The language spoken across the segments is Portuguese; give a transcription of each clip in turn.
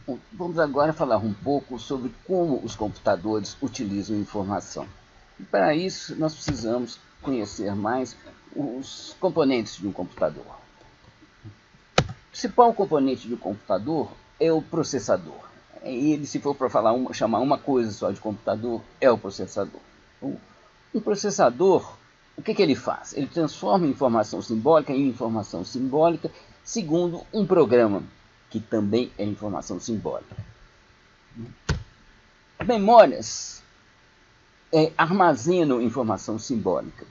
Bom, vamos agora falar um pouco sobre como os computadores utilizam informação. E para isso, nós precisamos conhecer mais os componentes de um computador. O principal componente de um computador é o processador. Ele, se for para chamar uma coisa só de computador, é o processador. Um processador, o que ele faz? Ele transforma informação simbólica em informação simbólica segundo um programa, que também é informação simbólica. Memórias armazenam informação simbólica.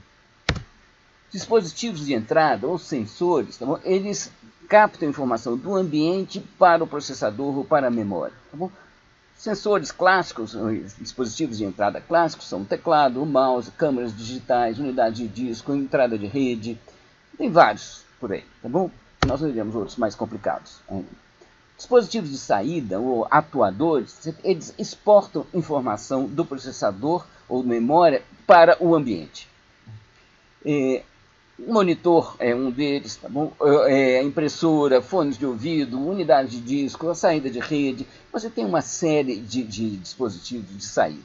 Dispositivos de entrada ou sensores, tá bom? Eles captam informação do ambiente para o processador ou para a memória. Tá bom? Sensores clássicos, dispositivos de entrada clássicos, são o teclado, o mouse, câmeras digitais, unidade de disco, entrada de rede. Tem vários por aí, tá bom? Nós veremos outros mais complicados ainda. Dispositivos de saída ou atuadores, eles exportam informação do processador ou memória para o ambiente. O monitor é um deles, tá bom? Impressora, fones de ouvido, unidade de disco, a saída de rede. Você tem uma série de dispositivos de saída.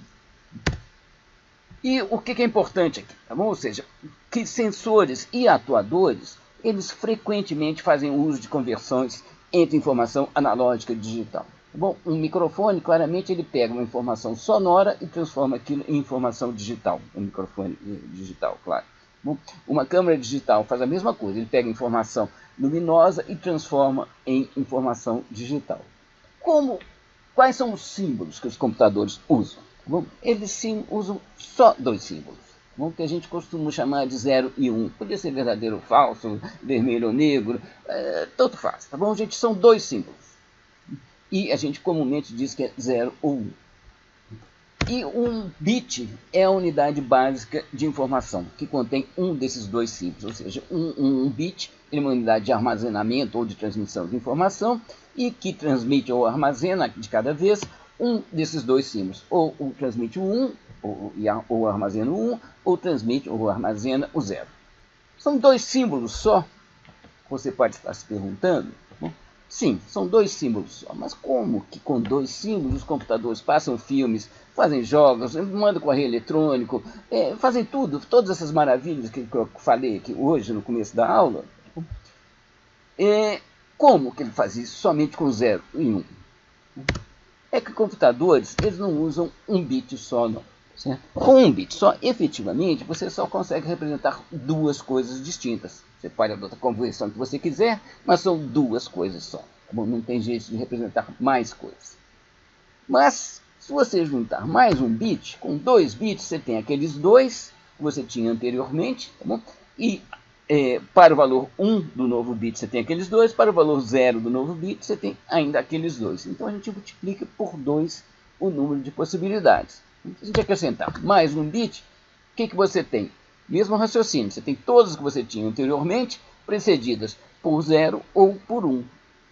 E o que é importante aqui, tá bom? Ou seja, que sensores e atuadores, eles frequentemente fazem uso de conversões entre informação analógica e digital. Tá bom? Um microfone, claramente, ele pega uma informação sonora e transforma aquilo em informação digital. Um microfone digital, claro. Bom, uma câmera digital faz a mesma coisa, ele pega informação luminosa e transforma em informação digital. Quais são os símbolos que os computadores usam? Bom, eles sim usam só dois símbolos, bom, que a gente costuma chamar de 0 e 1. Podia ser verdadeiro ou falso, vermelho ou negro, tanto faz, tá bom, gente? São dois símbolos. E a gente comumente diz que é 0 ou 1. E um bit é a unidade básica de informação, que contém um desses dois símbolos, ou seja, um bit é uma unidade de armazenamento ou de transmissão de informação, e que transmite ou armazena de cada vez um desses dois símbolos, ou transmite o 1, ou armazena o 1, ou transmite ou armazena o 0. São dois símbolos só? Você pode estar se perguntando. Sim, são dois símbolos só, mas como que com dois símbolos os computadores passam filmes, fazem jogos, mandam correio eletrônico, fazem tudo, todas essas maravilhas que eu falei aqui hoje no começo da aula? Como que ele faz isso somente com 0 e 1? É que computadores, eles não usam um bit só, não. Certo? Com um bit só, efetivamente, você só consegue representar duas coisas distintas. Você pode adotar a conversão que você quiser, mas são duas coisas só. Tá bom? Não tem jeito de representar mais coisas. Mas, se você juntar mais um bit, com 2 bits, você tem aqueles dois que você tinha anteriormente, tá bom? E para o valor 1 do novo bit, você tem aqueles dois, para o valor 0 do novo bit, você tem ainda aqueles dois. Então, a gente multiplica por 2 o número de possibilidades. Se a gente acrescentar mais um bit, o que você tem? Mesmo raciocínio, você tem todas que você tinha anteriormente, precedidas por 0 ou por 1.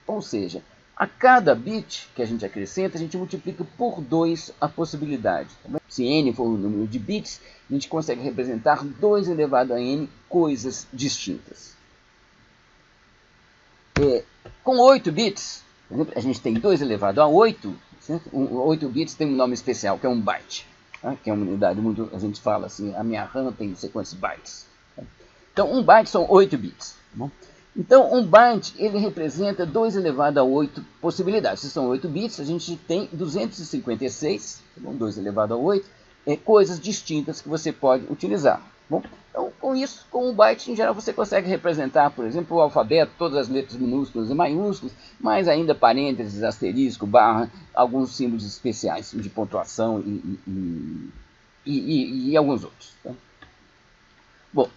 Ou seja, a cada bit que a gente acrescenta, a gente multiplica por 2 a possibilidade. Se n for o número de bits, a gente consegue representar 2 elevado a n coisas distintas. Com 8 bits, por exemplo, a gente tem 2 elevado a 8, 8 bits tem um nome especial, que é um byte, tá? Que é uma unidade muito, a gente fala assim, a minha RAM tem não sei quantos bytes. Tá? Então, um byte são 8 bits. Tá bom? Então, um byte, ele representa 2 elevado a 8 possibilidades. Se são 8 bits, a gente tem 256, tá bom? 2 elevado a 8, coisas distintas que você pode utilizar. Bom, então, com isso, com um byte, em geral, você consegue representar, por exemplo, o alfabeto, todas as letras minúsculas e maiúsculas, mas ainda parênteses, asterisco, barra, alguns símbolos especiais de pontuação e alguns outros. Tá? Bom,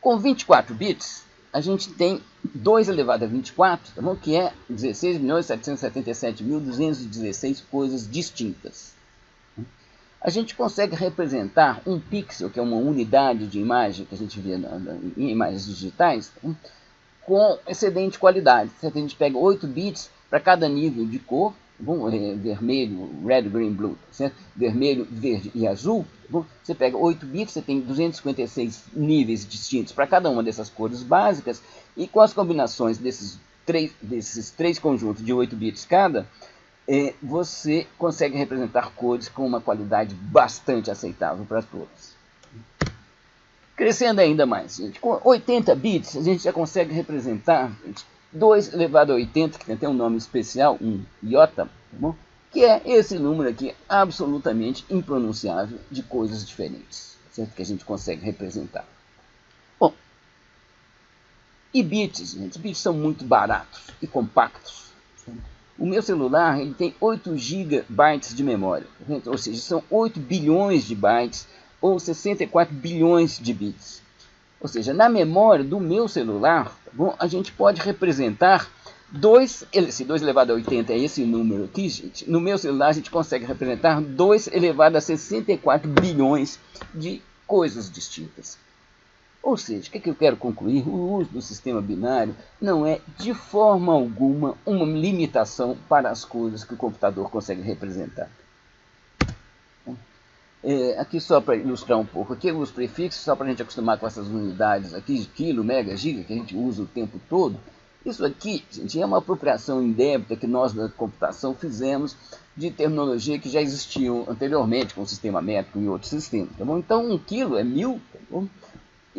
com 24 bits, a gente tem 2 elevado a 24, tá bom? Que é 16.777.216 coisas distintas. A gente consegue representar um pixel, que é uma unidade de imagem que a gente vê em imagens digitais, tá? Com excelente qualidade. A gente pega 8 bits para cada nível de cor, bom, vermelho, red, green, blue, certo? Vermelho, verde e azul. Bom, você pega 8 bits, você tem 256 níveis distintos para cada uma dessas cores básicas, e com as combinações desses três conjuntos de 8 bits cada, você consegue representar cores com uma qualidade bastante aceitável para todos. Crescendo ainda mais, gente, com 80 bits a gente já consegue representar, gente, 2 elevado a 80, que tem até um nome especial, um iota, tá bom? Que é esse número aqui absolutamente impronunciável de coisas diferentes, certo? Que a gente consegue representar. Bom, e bits, gente, bits são muito baratos e compactos. O meu celular ele tem 8 GB de memória, ou seja, são 8 bilhões de bytes ou 64 bilhões de bits. Ou seja, na memória do meu celular, tá bom, a gente pode representar se 2 elevado a 80 é esse número aqui, gente, no meu celular a gente consegue representar 2 elevado a 64 bilhões de coisas distintas. Ou seja, o que eu quero concluir? O uso do sistema binário não é de forma alguma uma limitação para as coisas que o computador consegue representar. Aqui só para ilustrar um pouco, aqui os prefixos, só para a gente acostumar com essas unidades aqui de quilo, mega, giga, que a gente usa o tempo todo. Isso aqui, gente, é uma apropriação indébita que nós da computação fizemos de terminologia que já existiam anteriormente com o sistema métrico e outros sistemas. Tá bom? Então 1 quilo é 1000, tá bom?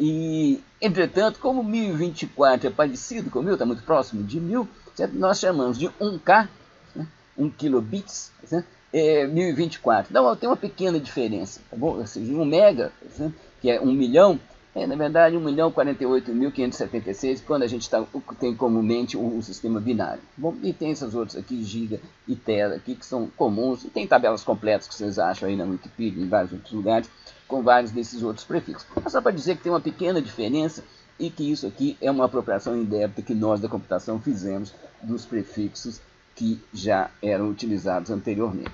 E, entretanto, como 1024 é parecido com 1000, está muito próximo de 1000, certo? Nós chamamos de 1K, né? 1 kilobits, certo? 1024. Então tem uma pequena diferença, tá bom? Ou seja, 1 mega, certo? Que é 1 milhão, na verdade 1.048.576, quando a gente tem comumente o sistema binário. Bom, e tem essas outras aqui, giga e tera, aqui, que são comuns, e tem tabelas completas que vocês acham aí na Wikipedia, em vários outros lugares, com vários desses outros prefixos. Mas só para dizer que tem uma pequena diferença e que isso aqui é uma apropriação indébita que nós da computação fizemos dos prefixos que já eram utilizados anteriormente.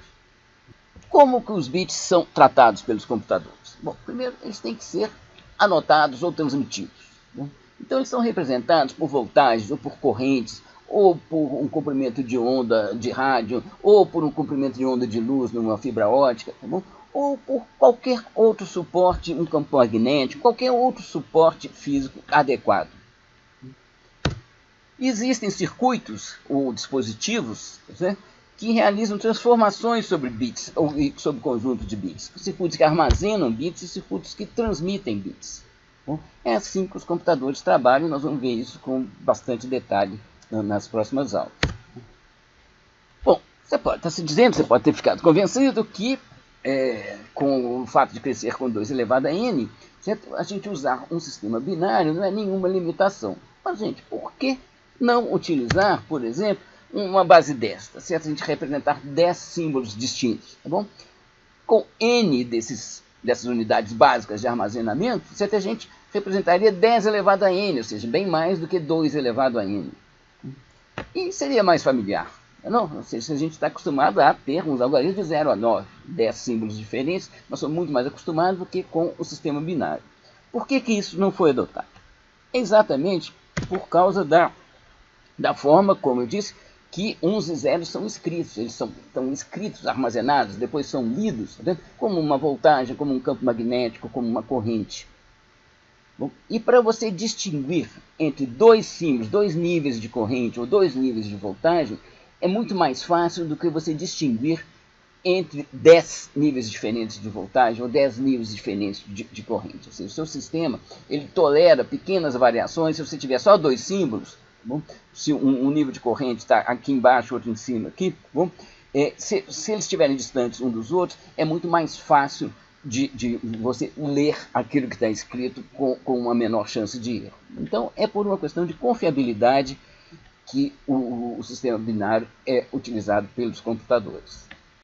Como que os bits são tratados pelos computadores? Bom, primeiro eles têm que ser anotados ou transmitidos. Né? Então eles são representados por voltagens ou por correntes, ou por um comprimento de onda de rádio, ou por um comprimento de onda de luz numa fibra ótica, tá bom? Ou por qualquer outro suporte, um campo magnético, qualquer outro suporte físico adequado. Existem circuitos ou dispositivos, né, que realizam transformações sobre bits, ou sobre conjunto de bits. Circuitos que armazenam bits e circuitos que transmitem bits. Bom, é assim que os computadores trabalham, nós vamos ver isso com bastante detalhe nas próximas aulas. Bom, você pode estar se dizendo, você pode ter ficado convencido que com o fato de crescer com 2 elevado a n, certo? A gente usar um sistema binário não é nenhuma limitação. Mas, gente, por que não utilizar, por exemplo, uma base desta, certo? A gente representar 10 símbolos distintos, tá bom? Com n dessas unidades básicas de armazenamento, certo? A gente representaria 10 elevado a n, ou seja, bem mais do que 2 elevado a n. E seria mais familiar. Não, ou seja, a gente está acostumado a ter uns algoritmos de 0 a 9, 10 símbolos diferentes, nós somos muito mais acostumados do que com o sistema binário. Por que isso não foi adotado? Exatamente por causa da forma, como eu disse, que uns e zeros são escritos, eles estão escritos, armazenados, depois são lidos, tá, como uma voltagem, como um campo magnético, como uma corrente. Bom, e para você distinguir entre 2 símbolos, 2 níveis de corrente ou 2 níveis de voltagem, é muito mais fácil do que você distinguir entre 10 níveis diferentes de voltagem ou 10 níveis diferentes de corrente. Ou seja, o seu sistema ele tolera pequenas variações. Se você tiver só 2 símbolos, bom, se um nível de corrente está aqui embaixo, outro em cima, aqui, bom, se eles estiverem distantes um dos outros, é muito mais fácil de você ler aquilo que está escrito com uma menor chance de erro. Então, é por uma questão de confiabilidade que o sistema binário é utilizado pelos computadores.